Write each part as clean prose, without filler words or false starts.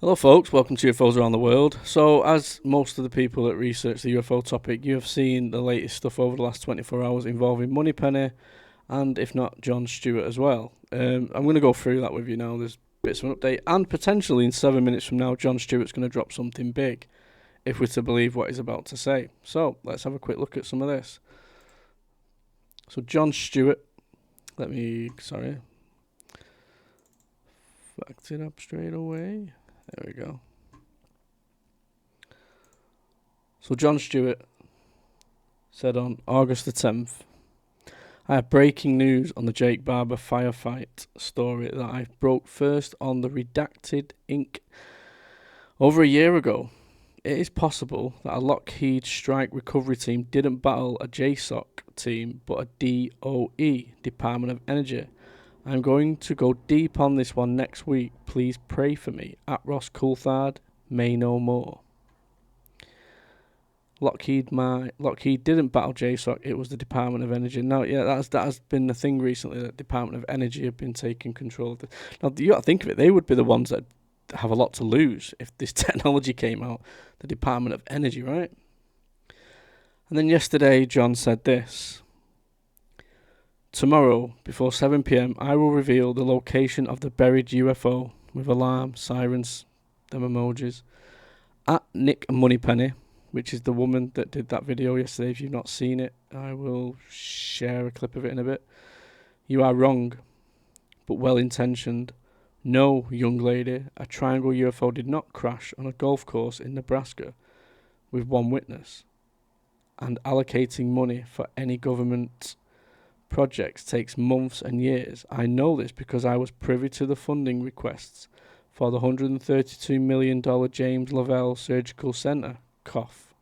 Hello folks, welcome to UFOs Around the World. So as most of the people that research the UFO topic, you have seen the latest stuff over the last 24 hours involving Moneypenny and if not John Stewart as well. I'm going to go through that with you now. There's bits of an update and potentially in 7 minutes from now John Stewart's going to drop something big if we're to believe what he's about to say. So let's have a quick look at some of this. So John Stewart, backed it up straight away. There we go. So John Stewart said on August the 10th, I have breaking news on the Jake Barber firefight story that I broke first on the Redacted Inc. over a year ago. It is possible that a Lockheed strike recovery team didn't battle a JSOC team but a DOE, Department of Energy. I'm going to go deep on this one next week. Please pray for me. At Ross Coulthart, may know more. Lockheed didn't battle JSOC, it was the Department of Energy. Now, yeah, that has been the thing recently, that Department of Energy have been taking control of it. Now, you got to think of it, they would be the ones that have a lot to lose if this technology came out, the Department of Energy, right? And then yesterday, John said this. Tomorrow, before 7 p.m, I will reveal the location of the buried UFO with alarm, sirens, them emojis. At Nick Moneypenny, which is the woman that did that video yesterday. If you've not seen it, I will share a clip of it in a bit. You are wrong, but well-intentioned. No, young lady, a triangle UFO did not crash on a golf course in Nebraska with one witness. And allocating money for any government projects takes months and years. I know this because I was privy to the funding requests for the $132 million James Lovell Surgical Center. Cough.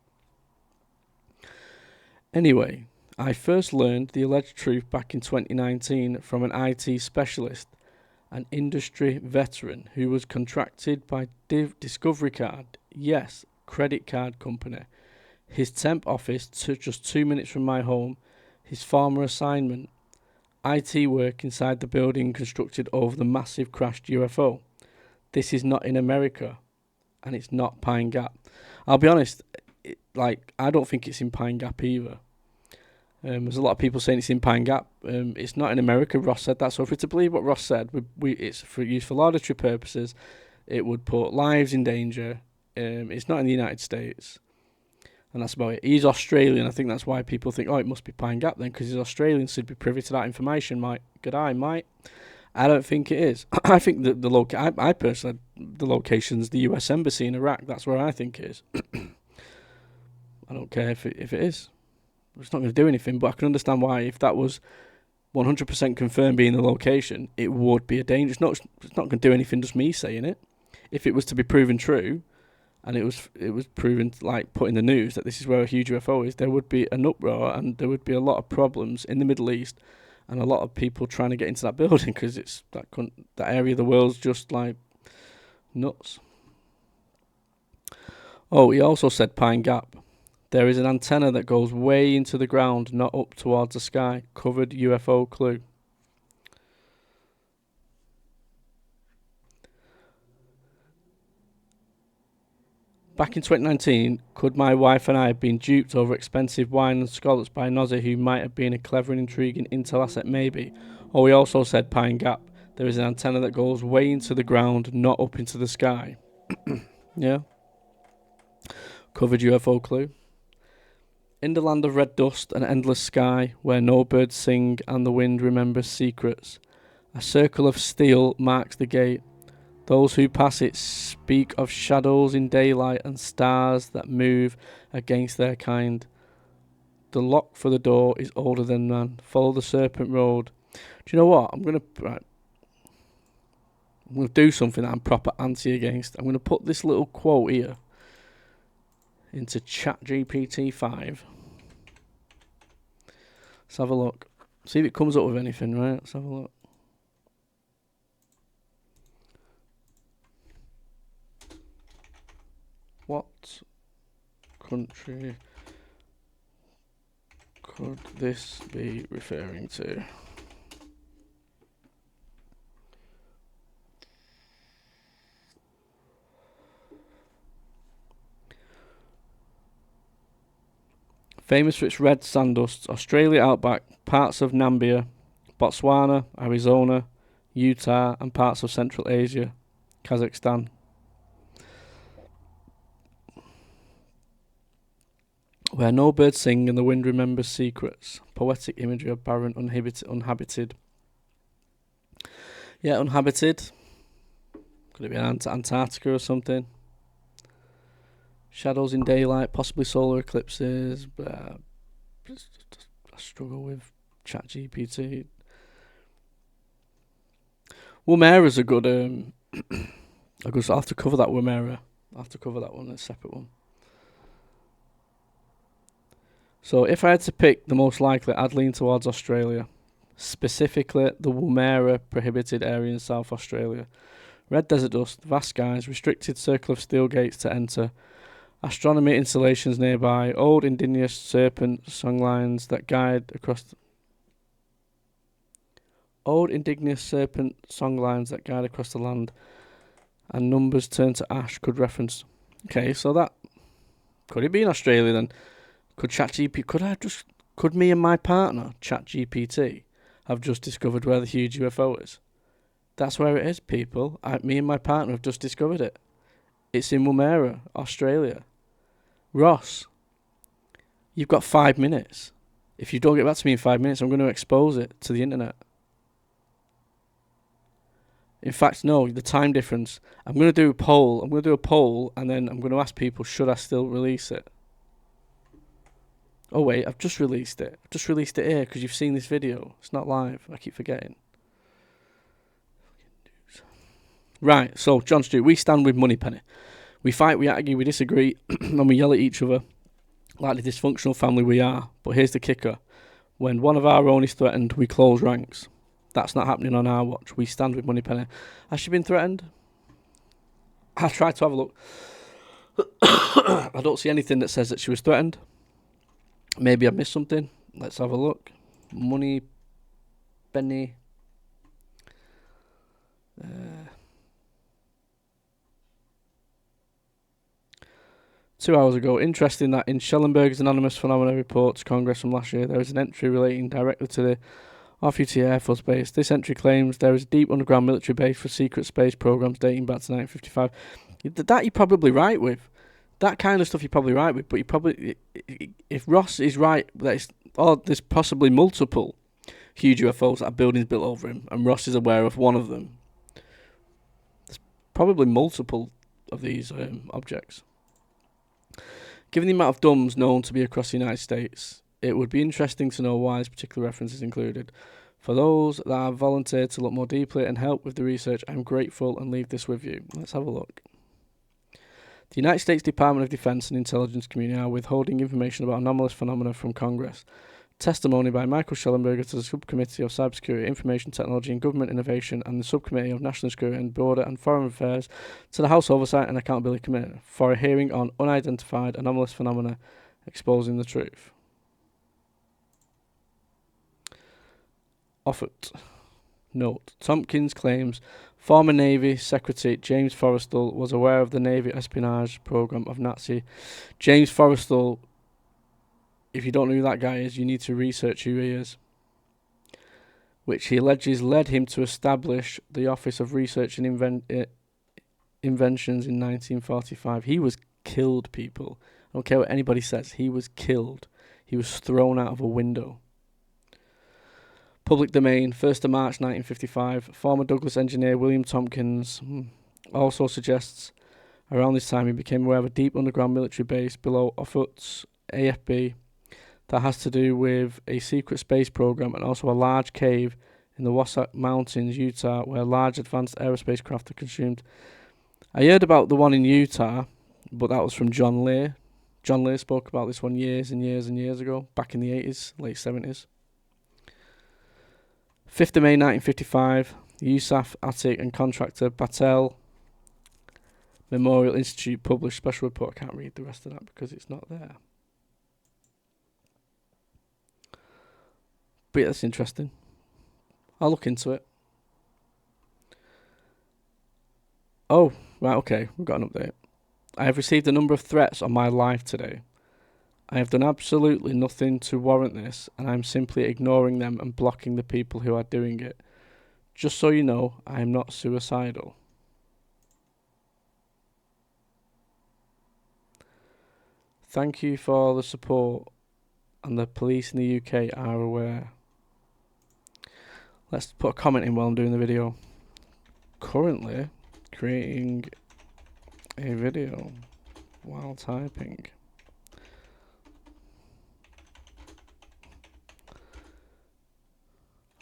Anyway, I first learned the alleged truth back in 2019 from an IT specialist, an industry veteran who was contracted by Discovery Card, yes, credit card company, his temp office just 2 minutes from my home, his former assignment, IT work inside the building constructed over the massive crashed UFO. This is not in America, and it's not Pine Gap. I'll be honest, I don't think it's in Pine Gap either. There's a lot of people saying it's in Pine Gap. It's not in America. Ross said that. So if we're to believe what Ross said, it's used for laudatory purposes. It would put lives in danger. It's not in the United States. And that's about it. He's Australian. I think that's why people think, oh, it must be Pine Gap then, because he's Australian, so he'd be privy to that information, mate. Good eye, mate. I don't think it is. I think that I personally, the location's the US Embassy in Iraq. That's where I think it is. I don't care if it is. It's not going to do anything, but I can understand why, if that was 100% confirmed being the location, it would be a danger. It's not going to do anything, just me saying it. If it was to be proven true, and it was proven, put in the news that this is where a huge UFO is, there would be an uproar and there would be a lot of problems in the Middle East and a lot of people trying to get into that building because it's that area of the world's just nuts. Oh, he also said Pine Gap. There is an antenna that goes way into the ground, not up towards the sky. Covered UFO clue. Back in 2019, could my wife and I have been duped over expensive wine and scallops by Nozzy, who might have been a clever and intriguing intel asset? Maybe. Or we also said Pine Gap. There is an antenna that goes way into the ground, not up into the sky. Yeah. Covered UFO clue. In the land of red dust and endless sky, where no birds sing and the wind remembers secrets, a circle of steel marks the gate. Those who pass it speak of shadows in daylight and stars that move against their kind. The lock for the door is older than man. Follow the serpent road. Do you know what? I'm gonna do something that I'm proper anti against. I'm gonna put this little quote here into ChatGPT 5. Let's have a look. See if it comes up with anything, right? Let's have a look. What country could this be referring to? Famous for its red sand dusts, Australia outback, parts of Namibia, Botswana, Arizona, Utah, and parts of Central Asia, Kazakhstan. Where no birds sing and the wind remembers secrets. Poetic imagery of barren, unhabited. Yeah, unhabited. Could it be Antarctica or something? Shadows in daylight, possibly solar eclipses. I struggle with ChatGPT. Woomera's a good. I'll have to cover that Woomera. I'll have to cover that one, a separate one. So if I had to pick the most likely, I'd lean towards Australia. Specifically, the Woomera prohibited area in South Australia. Red desert dust, vast skies, restricted circle of steel gates to enter, astronomy installations nearby, old indigenous serpent songlines that guide across the land, and numbers turned to ash could reference. Okay, so that could it be in Australia then? Could me and my partner, ChatGPT, have just discovered where the huge UFO is? That's where it is, people. Me and my partner have just discovered it. It's in Woomera, Australia. Ross, you've got 5 minutes. If you don't get back to me in 5 minutes, I'm going to expose it to the internet. In fact, no, the time difference. I'm going to do a poll, and then I'm going to ask people, should I still release it? Oh wait, I've just released it. I've just released it here because you've seen this video. It's not live. I keep forgetting. Right, so John Stewart, we stand with Moneypenny. We fight, we argue, we disagree, and we yell at each other like the dysfunctional family we are. But here's the kicker. When one of our own is threatened, we close ranks. That's not happening on our watch. We stand with Moneypenny. Has she been threatened? I tried to have a look. I don't see anything that says that she was threatened. Maybe I missed something. Let's have a look. Moneypenny. 2 hours ago. Interesting that in Schellenberg's Anonymous Phenomena Reports Congress from last year, there is an entry relating directly to the off-UT Air Force Base. This entry claims there is a deep underground military base for secret space programs dating back to 1955. That you're probably right with. That kind of stuff you're probably right with, but you probably, if Ross is right, there's possibly multiple huge UFOs that have buildings built over him, and Ross is aware of one of them. There's probably multiple of these objects. Given the amount of DUMBs known to be across the United States, it would be interesting to know why this particular reference is included. For those that have volunteered to look more deeply and help with the research, I'm grateful and leave this with you. Let's have a look. The United States Department of Defense and Intelligence Community are withholding information about anomalous phenomena from Congress. Testimony by Michael Schellenberger to the Subcommittee of Cybersecurity, Information Technology and Government Innovation and the Subcommittee of National Security and Border and Foreign Affairs to the House Oversight and Accountability Committee for a hearing on unidentified anomalous phenomena exposing the truth. Offutt. Note. Tompkins claims former Navy Secretary James Forrestal was aware of the Navy espionage program of Nazi. James Forrestal, if you don't know who that guy is, you need to research who he is. Which he alleges led him to establish the Office of Research and Inventions in 1945. He was killed, people. I don't care what anybody says. He was killed. He was thrown out of a window. Public domain, 1st of March 1955. Former Douglas engineer William Tompkins also suggests around this time he became aware of a deep underground military base below Offutt's AFB that has to do with a secret space program and also a large cave in the Wasatch Mountains, Utah, where large advanced aerospace craft are consumed. I heard about the one in Utah, but that was from John Lear. John Lear spoke about this one years and years and years ago, back in the 80s, late 70s. 5th of May 1955, the USAF attic and contractor Battelle Memorial Institute published special report. I can't read the rest of that because it's not there. But yeah, that's interesting. I'll look into it. Oh, right, okay, we've got an update. I have received a number of threats on my life today. I have done absolutely nothing to warrant this, and I'm simply ignoring them and blocking the people who are doing it. Just so you know, I am not suicidal. Thank you for the support, and the police in the UK are aware. Let's put a comment in while I'm doing the video. Currently creating a video while typing.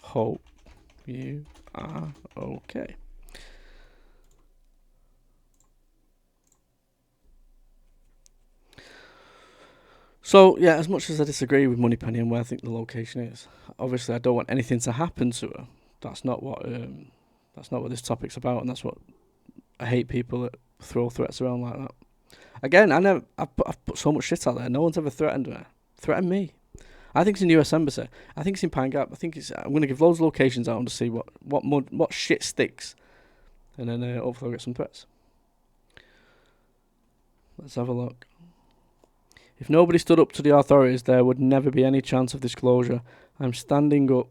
Hope you are okay. So, yeah, as much as I disagree with Moneypenny and where I think the location is, obviously I don't want anything to happen to her. That's not what this topic's about, and that's what I hate, people that throw threats around like that. Again, I've put so much shit out there. No one's ever threatened her. Threatened me. I think it's in the US Embassy. I think it's in Pine Gap. I'm going to give loads of locations out to see what shit sticks, and then hopefully I'll get some threats. Let's have a look. If nobody stood up to the authorities, there would never be any chance of disclosure. I'm standing up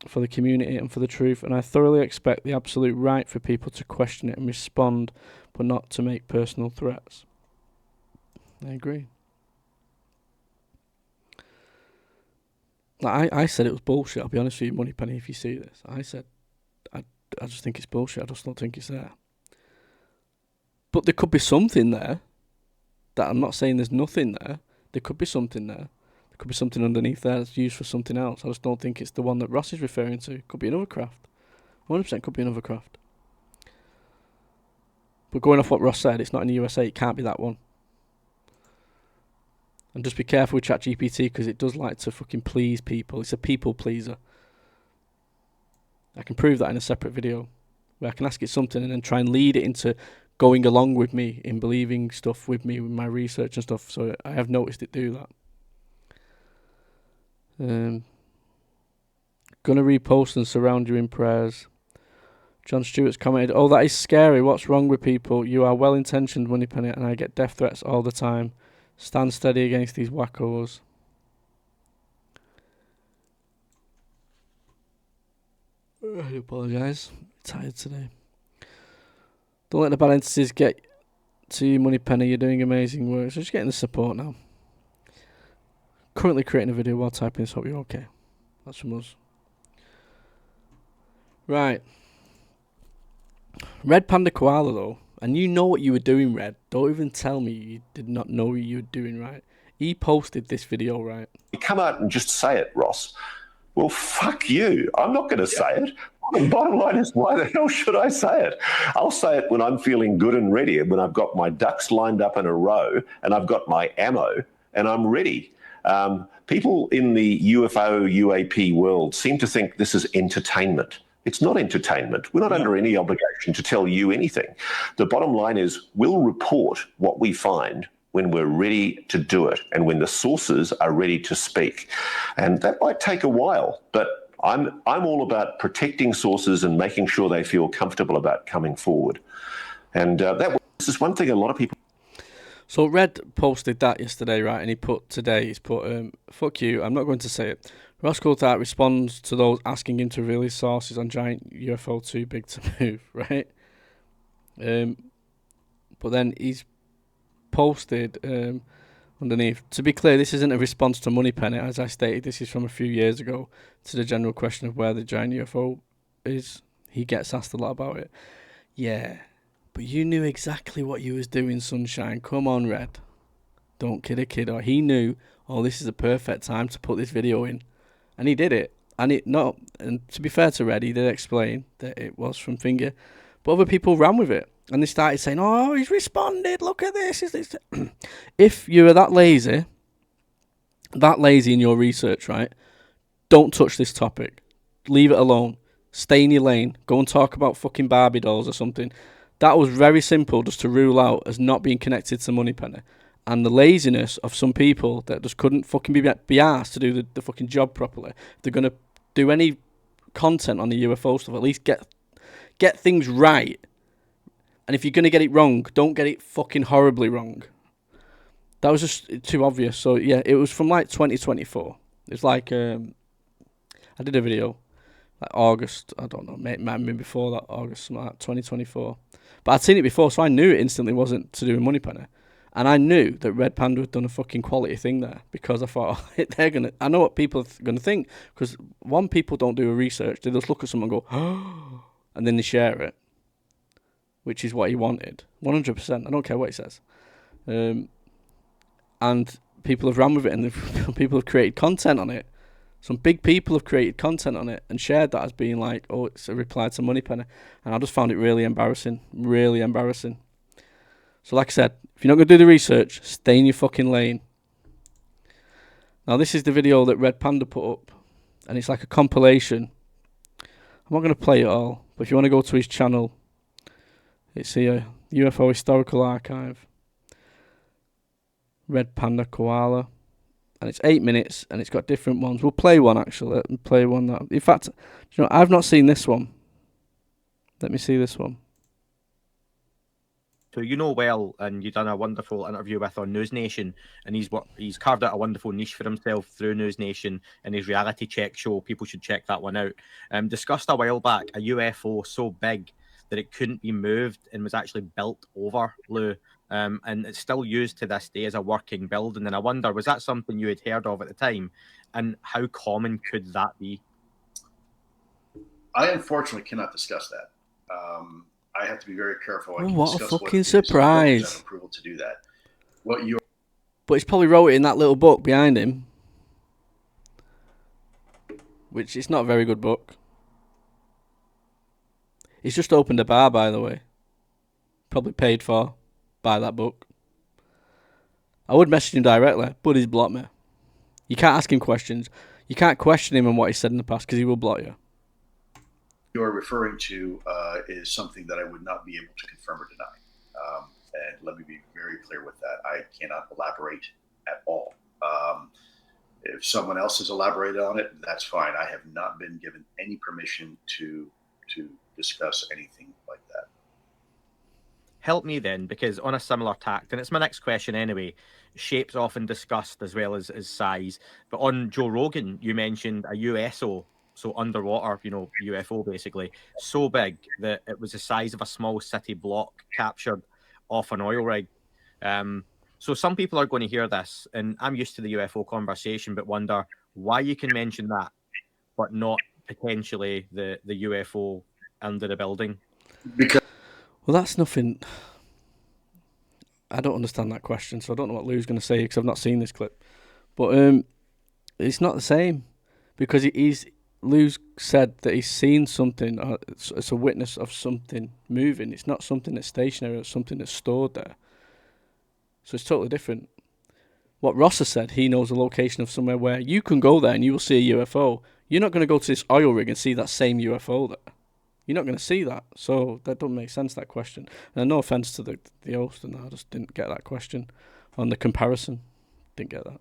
for the community and for the truth, and I thoroughly expect the absolute right for people to question it and respond, but not to make personal threats. I agree. I said it was bullshit, I'll be honest with you, Moneypenny, if you see this. I said, I just think it's bullshit, I just don't think it's there. But there could be something there. That I'm not saying there's nothing there. There could be something there. There could be something underneath there that's used for something else. I just don't think it's the one that Ross is referring to. Could be another craft. 100% could be another craft. But going off what Ross said, it's not in the USA. It can't be that one. And just be careful with ChatGPT, because it does like to fucking please people. It's a people pleaser. I can prove that in a separate video, where I can ask it something and then try and lead it into going along with me in believing stuff with me with my research and stuff. So I have noticed it do that. Gonna repost and surround you in prayers. John Stewart's commented, "Oh, that is scary. What's wrong with people? You are well intentioned, Moneypenny, and I get death threats all the time. Stand steady against these wackos." I apologise. I'm tired today. Don't let the bad entities get to you, Moneypenny. You're doing amazing work. So just getting the support now. Currently creating a video while typing this. Hope you're okay. That's from us. Right. Red Panda Koala, though. And you know what you were doing, Red. Don't even tell me you did not know what you were doing, right? He posted this video, right? You come out and just say it, Ross. Well, fuck you. I'm not going to say it. The bottom line is, why the hell should I say it? I'll say it when I'm feeling good and ready, when I've got my ducks lined up in a row and I've got my ammo and I'm ready. People in the UFO, UAP world seem to think this is entertainment. It's not entertainment. We're not under any obligation to tell you anything. The bottom line is, we'll report what we find when we're ready to do it and when the sources are ready to speak. And that might take a while, but I'm all about protecting sources and making sure they feel comfortable about coming forward. And this is one thing a lot of people... So Red posted that yesterday, right? And he's put, fuck you, I'm not going to say it. Ross Coulthart responds to those asking him to reveal his sources on giant UFO too big to move, right? But then he's posted underneath, to be clear, this isn't a response to Moneypenny. As I stated, this is from a few years ago, to the general question of where the giant UFO is. He gets asked a lot about it. Yeah, but you knew exactly what you was doing, Sunshine. Come on, Red. Don't kid a kid. Or he knew, oh, this is a perfect time to put this video in. And he did it. And to be fair to Red, he did explain that it was from Finger. But other people ran with it. And they started saying, oh, he's responded, look at this. If you're that lazy in your research, right, don't touch this topic. Leave it alone. Stay in your lane. Go and talk about fucking Barbie dolls or something. That was very simple just to rule out as not being connected to Moneypenny. And the laziness of some people that just couldn't fucking be asked to do the fucking job properly. If they're going to do any content on the UFO stuff, at least get things right. And if you're going to get it wrong, don't get it fucking horribly wrong. That was just too obvious. So yeah, it was from like 2024. It's like I did a video like August. I don't know, might have been before that, August, something like 2024. But I'd seen it before, so I knew it instantly wasn't to do with Moneypenny. And I knew that Red Panda had done a fucking quality thing there because I thought, oh, they're gonna. I know what people are gonna think because one, people don't do a research; they just look at someone and go, oh, and then they share it, which is what he wanted, 100%. I don't care what he says, and people have ran with it, and people have created content on it. Some big people have created content on it and shared that as being like, oh, it's a reply to Moneypenny, and I just found it really embarrassing, really embarrassing. So like I said, if you're not going to do the research, stay in your fucking lane. Now this is the video that Red Panda put up, and it's like a compilation. I'm not going to play it all, but if you want to go to his channel, it's here, UFO Historical Archive, Red Panda Koala, and it's 8 minutes, and it's got different ones. We'll play one actually, let me play one that, in fact, you know, I've not seen this one. Let me see this one. So you know well, and you've done a wonderful interview with on News Nation, and he's carved out a wonderful niche for himself through News Nation and his reality check show. People should check that one out. Discussed a while back a UFO so big that it couldn't be moved and was actually built over Lou, and it's still used to this day as a working building. And I wonder, was that something you had heard of at the time, and how common could that be? I unfortunately cannot discuss that. I have to be very careful. Oh, what a fucking surprise! Approval to do that. What you? But he's probably wrote it in that little book behind him, which is not a very good book. He's just opened a bar, by the way. Probably paid for by that book. I would message him directly, but he's blocked me. You can't ask him questions. You can't question him on what he said in the past because he will block you. You're referring to is something that I would not be able to confirm or deny. And let me be very clear with that. I cannot elaborate at all. If someone else has elaborated on it, that's fine. I have not been given any permission to discuss anything like that. Help me then, because on a similar tact, and it's my next question anyway, shape's often discussed as well as size. But on Joe Rogan, you mentioned a USO, so underwater, UFO basically, so big that it was the size of a small city block captured off an oil rig. So some people are going to hear this, and I'm used to the UFO conversation, but wonder why you can mention that, but not potentially the UFO under the building. Because well, that's nothing. I don't understand that question, so I don't know what Lou's going to say because I've not seen this clip. But it's not the same because Lou's said that he's seen something. It's a witness of something moving. It's not something that's stationary. It's something that's stored there. So it's totally different. What Ross has said, he knows the location of somewhere where you can go there and you will see a UFO. You're not going to go to this oil rig and see that same UFO there. You're not going to see that. So that doesn't make sense, that question. And no offence to the host, and I just didn't get that question on the comparison. Didn't get that.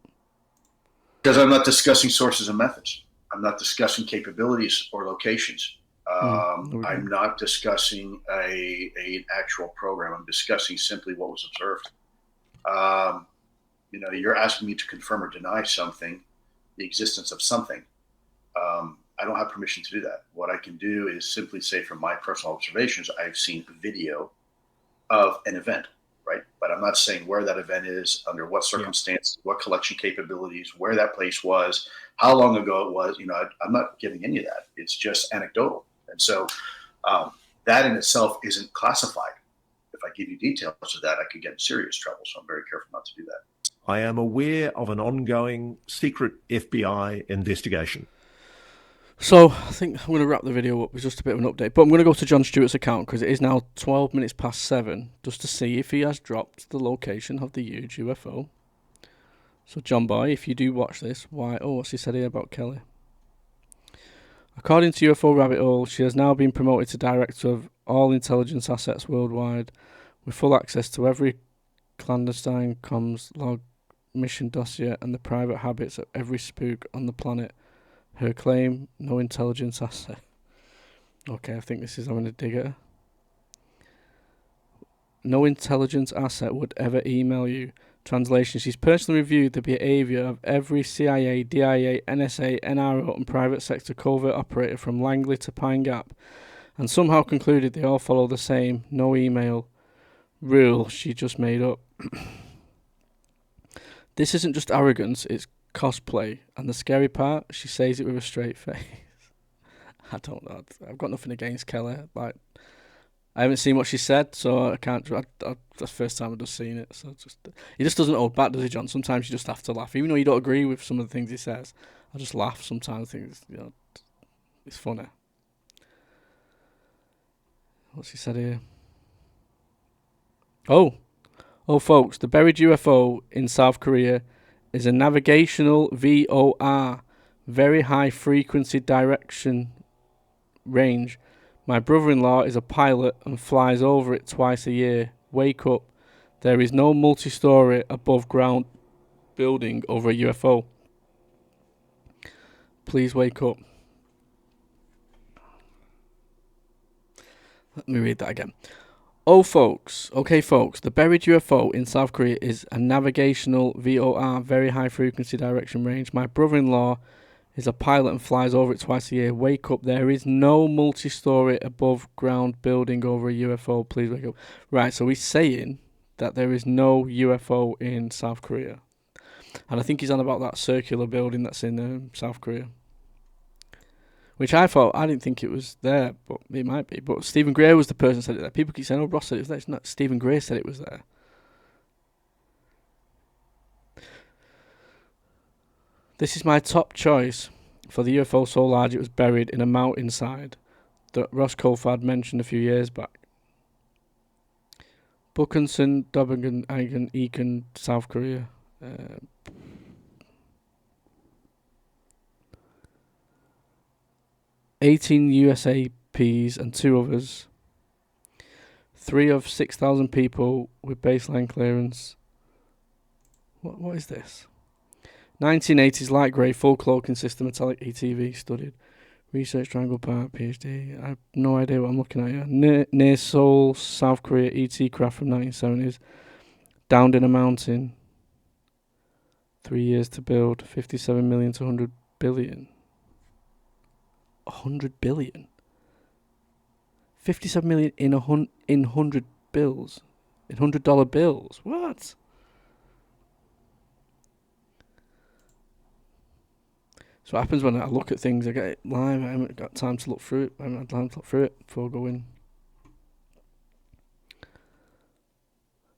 Because I'm not discussing sources and methods. I'm not discussing capabilities or locations. I'm not discussing an actual program. I'm discussing simply what was observed. You're asking me to confirm or deny something, the existence of something. I don't have permission to do that. What I can do is simply say from my personal observations, I've seen video of an event, right? But I'm not saying where that event is, under what circumstances, what collection capabilities, where that place was, how long ago it was. I'm not giving any of that. It's just anecdotal. And so that in itself isn't classified. If I give you details of that, I could get in serious trouble. So I'm very careful not to do that. I am aware of an ongoing secret FBI investigation. So I think I'm going to wrap the video up with just a bit of an update. But I'm going to go to John Stewart's account because it is now 12 minutes past 7 just to see if he has dropped the location of the huge UFO. So John Boy, if you do watch this, what's he said here about Kelly? According to UFO Rabbit Hole, she has now been promoted to Director of all intelligence assets worldwide with full access to every clandestine comms log, mission dossier and the private habits of every spook on the planet. Her claim, no intelligence asset. Okay, I think this is, I'm going to dig at her. No intelligence asset would ever email you Translation: she's personally reviewed the behaviour of every CIA, DIA, NSA, NRO and private sector covert operator from Langley to Pine Gap, and somehow concluded they all follow the same no email rule she just made up. This isn't just arrogance, it's cosplay. And the scary part, she says it with a straight face. I don't know. I've got nothing against Kelly. Like, I haven't seen what she said, so I can't. That's the first time I've just seen it. So he just doesn't hold back, does he, John? Sometimes you just have to laugh, even though you don't agree with some of the things he says. I just laugh sometimes. I think it's funny. What's he said here? Oh, folks, the buried UFO in South Korea is a navigational VOR, very high frequency direction range. My brother-in-law is a pilot and flies over it twice a year. Wake up. There is no multi-story above ground building over a UFO. Please wake up. Let me read that again. Okay folks, the buried UFO in South Korea is a navigational VOR, very high frequency direction range. My brother-in-law is a pilot and flies over it twice a year. Wake up, there is no multi-story above ground building over a UFO. Please wake up. Right, so he's saying that there is no UFO in South Korea. And I think he's on about that circular building that's in South Korea. Which I didn't think it was there, but it might be. But Stephen Gray was the person who said it there. People keep saying, oh, Ross said it was there. It's not. Stephen Gray said it was there. This is my top choice for the UFO so large it was buried in a mountainside that Ross Coulthart mentioned a few years back. Buckinson, Dobbigan, Egan, South Korea. 18 USAPs and 2 others. 3 of 6,000 people with baseline clearance. What is this? 1980s light grey full cloaking system metallic ETV studied. Research Triangle Park PhD. I have no idea what I'm looking at here. Near Seoul, South Korea, ET craft from 1970s. Downed in a mountain. 3 years to build. 57 million to 100 billion. 100 billion? 57 million in 100 bills. In $100 bills. What? So what happens when I look at things, I get it live, I haven't got time to look through it. I haven't had time to look through it before going.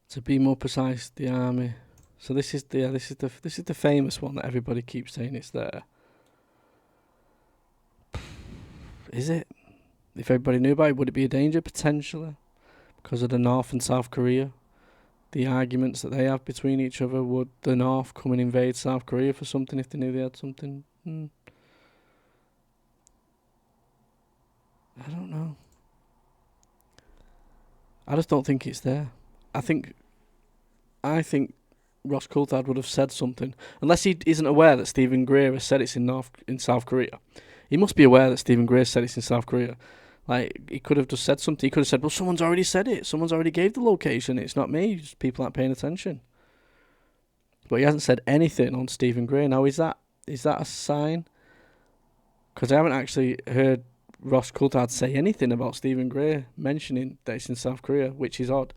To be more precise, the army. So this is the famous one that everybody keeps saying it's there. Is it? If everybody knew about it, would it be a danger? Potentially. Because of the North and South Korea. The arguments that they have between each other. Would the North come and invade South Korea for something if they knew they had something? I don't know. I just don't think it's there. I think Ross Coulthart would have said something. Unless he isn't aware that Stephen Gray has said it's in South Korea. He must be aware that Stephen Gray said it's in South Korea. Like, he could have just said something. He could have said, well, someone's already said it. Someone's already gave the location. It's not me. Just people aren't paying attention. But he hasn't said anything on Stephen Gray. Now, is that a sign? Because I haven't actually heard Ross Coulthart say anything about Stephen Gray mentioning that it's in South Korea, which is odd.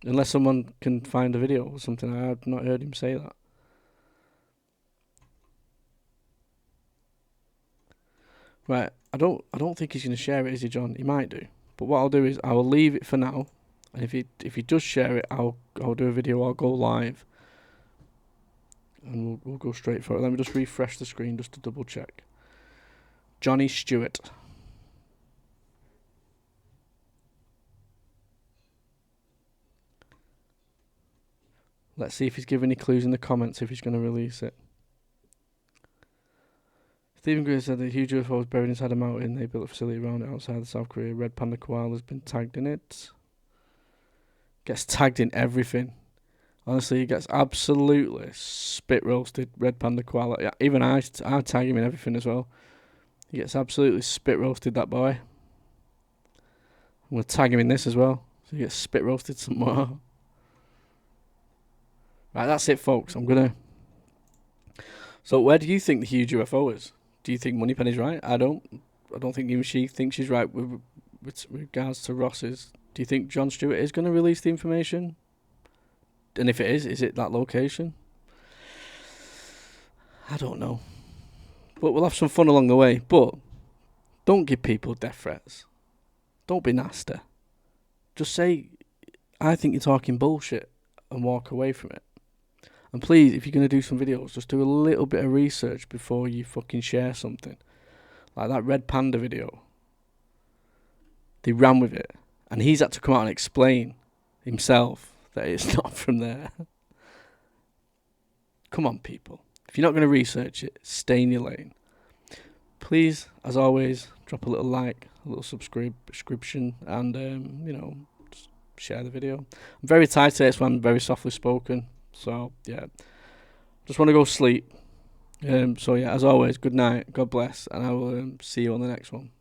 Unless someone can find a video or something. I have not heard him say that. Right, I don't think he's going to share it, is he, John? He might do. But what I'll do is I will leave it for now. And if he does share it, I'll do a video. I'll go live. And we'll go straight for it. Let me just refresh the screen just to double check. Johnny Stewart. Let's see if he's given any clues in the comments if he's going to release it. Stephen Gray said that a huge UFO was buried inside a mountain. They built a facility around it outside of South Korea. Red panda koala has been tagged in it. Gets tagged in everything. Honestly, he gets absolutely spit roasted. Red panda koala. Yeah, even I tag him in everything as well. He gets absolutely spit roasted, that boy. I'm going to tag him in this as well. So he gets spit roasted some more. Right, that's it, folks. So where do you think the huge UFO is? Do you think Moneypenny's right? I don't think even she thinks she's right with regards to Ross's. Do you think Jon Stewart is going to release the information? And if it is it that location? I don't know. But we'll have some fun along the way. But don't give people death threats. Don't be nasty. Just say, I think you're talking bullshit, and walk away from it. And please, if you're going to do some videos, just do a little bit of research before you fucking share something. Like that Red Panda video. They ran with it. And he's had to come out and explain himself that it's not from there. Come on, people. If you're not going to research it, stay in your lane. Please, as always, drop a little like, a little subscription, and, just share the video. I'm very tired today, so I'm very softly spoken. So, yeah. Just want to go sleep. So, yeah, as always, good night, God bless, and I will see you on the next one.